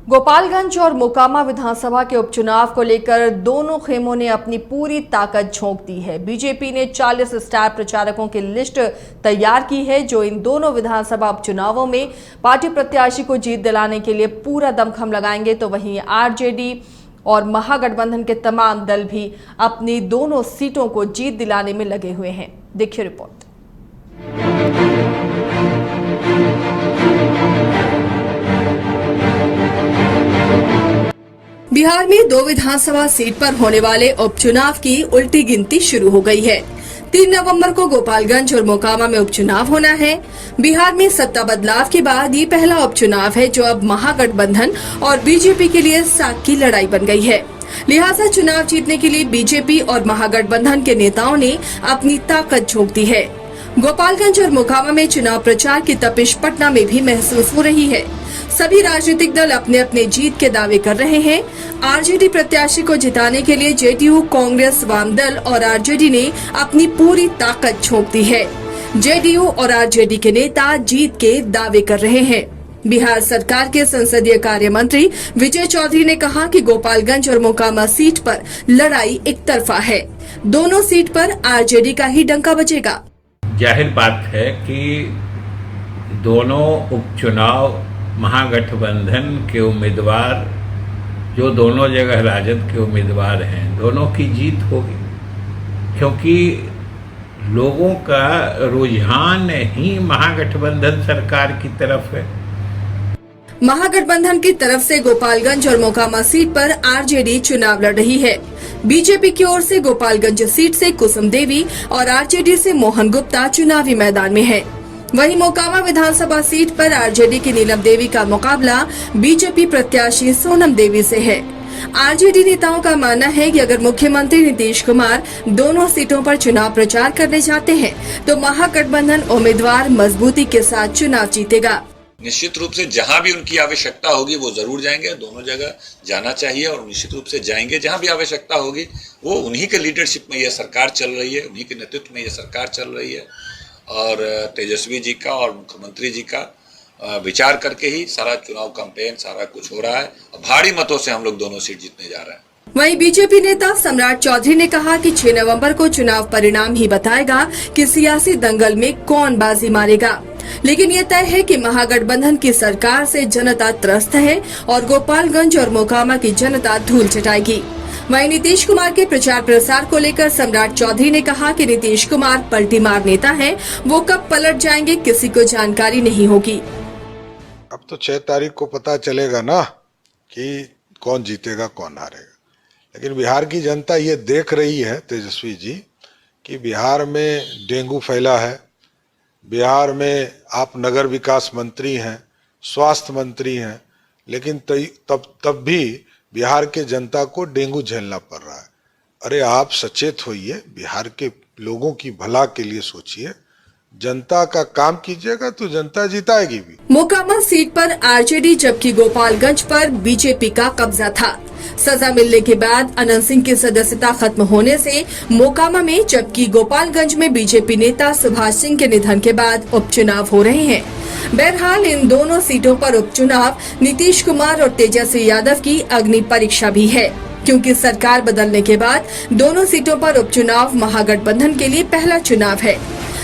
गोपालगंज और मोकामा विधानसभा के उपचुनाव को लेकर दोनों खेमों ने अपनी पूरी ताकत झोंक दी है। बीजेपी ने 40 स्टार प्रचारकों की लिस्ट तैयार की है जो इन दोनों विधानसभा उपचुनावों में पार्टी प्रत्याशी को जीत दिलाने के लिए पूरा दमखम लगाएंगे, तो वहीं आरजेडी और महागठबंधन के तमाम दल भी अपनी दोनों सीटों को जीत दिलाने में लगे हुए हैं। देखिए रिपोर्ट। बिहार में 2 विधानसभा सीट पर होने वाले उपचुनाव की उल्टी गिनती शुरू हो गई है। 3 नवंबर को गोपालगंज और मोकामा में उपचुनाव होना है। बिहार में सत्ता बदलाव के बाद ये पहला उपचुनाव है जो अब महागठबंधन और बीजेपी के लिए साख की लड़ाई बन गई है। लिहाजा चुनाव जीतने के लिए बीजेपी और महागठबंधन के नेताओं ने अपनी ताकत झोंक दी है। गोपालगंज और मोकामा में चुनाव प्रचार की तपिश पटना में भी महसूस हो रही है। सभी राजनीतिक दल अपने अपने जीत के दावे कर रहे हैं। आरजेडी प्रत्याशी को जिताने के लिए जेडीयू, कांग्रेस, वामदल और आरजेडी ने अपनी पूरी ताकत झोंक दी है। जेडीयू और आरजेडी के नेता जीत के दावे कर रहे हैं। बिहार सरकार के संसदीय कार्य मंत्री विजय चौधरी ने कहा कि गोपालगंज और मोकामा सीट पर लड़ाई एक तरफा है। दोनों सीट पर आरजेडी का ही डंका बजेगा। जाहिर बात है कि दोनों उपचुनाव महागठबंधन के उम्मीदवार जो दोनों जगह राजद के उम्मीदवार हैं, दोनों की जीत होगी, क्योंकि लोगों का रुझान ही महागठबंधन सरकार की तरफ है। महागठबंधन की तरफ से गोपालगंज और मोकामा सीट पर आरजेडी चुनाव लड़ रही है। बीजेपी की ओर से गोपालगंज सीट से कुसुम देवी और आरजेडी से मोहन गुप्ता चुनावी मैदान में है। वहीं मोकामा विधानसभा सीट पर आरजेडी की नीलम देवी का मुकाबला बीजेपी प्रत्याशी सोनम देवी से है। आरजेडी नेताओं का मानना है कि अगर मुख्यमंत्री नीतीश कुमार दोनों सीटों पर चुनाव प्रचार करने जाते हैं तो महागठबंधन उम्मीदवार मजबूती के साथ चुनाव जीतेगा। निश्चित रूप से जहां भी उनकी आवश्यकता होगी वो जरूर जाएंगे। दोनों जगह जाना चाहिए और निश्चित रूप से जाएंगे। जहां भी आवश्यकता होगी वो उन्हीं के लीडरशिप में यह सरकार चल रही है, उन्हीं के नेतृत्व में यह सरकार चल रही है और तेजस्वी जी का और मुख्यमंत्री जी का विचार करके ही सारा चुनाव कैंपेन सारा कुछ हो रहा है। भारी मतों से हम लोग दोनों सीट जीतने जा रहे हैं। वहीं बीजेपी नेता सम्राट चौधरी ने कहा कि 6 नवंबर को चुनाव परिणाम ही बताएगा कि सियासी दंगल में कौन बाजी मारेगा, लेकिन ये तय है कि महागठबंधन की सरकार से जनता त्रस्त है और गोपालगंज और मोकामा की जनता धूल चटाएगी। वहीं नीतीश कुमार के प्रचार प्रसार को लेकर सम्राट चौधरी ने कहा कि नीतीश कुमार पलटी मार नेता है, वो कब पलट जाएंगे किसी को जानकारी नहीं होगी। अब तो 6 तारीख को पता चलेगा ना कि कौन जीतेगा कौन हारेगा, लेकिन बिहार की जनता ये देख रही है तेजस्वी जी कि बिहार में डेंगू फैला है, बिहार में आप नगर विकास मंत्री हैं, स्वास्थ्य मंत्री हैं, लेकिन तब भी बिहार के जनता को डेंगू झेलना पड़ रहा है। अरे आप सचेत होइए, बिहार के लोगों की भला के लिए सोचिए, जनता का काम कीजिएगा तो जनता जिताएगी भी। मोकामा सीट पर आरजेडी जबकि गोपालगंज पर बीजेपी का कब्जा था। सजा मिलने के बाद अनंत सिंह की सदस्यता खत्म होने से मोकामा में जबकि गोपालगंज में बीजेपी नेता सुभाष सिंह के निधन के बाद उपचुनाव हो रहे हैं। बहरहाल इन दोनों सीटों पर उपचुनाव नीतीश कुमार और तेजस्वी यादव की अग्नि परीक्षा भी है, क्योंकि सरकार बदलने के बाद दोनों सीटों पर उपचुनाव महागठबंधन के लिए पहला चुनाव है।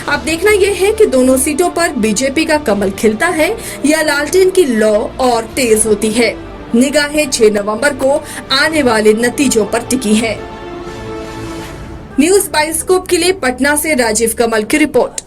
अब देखना यह है कि दोनों सीटों पर बीजेपी का कमल खिलता है या लालटेन की लौ और तेज होती है। निगाहें 6 नवंबर को आने वाले नतीजों पर टिकी है। न्यूज़ बाइस्कोप के लिए पटना से राजीव कमल की रिपोर्ट।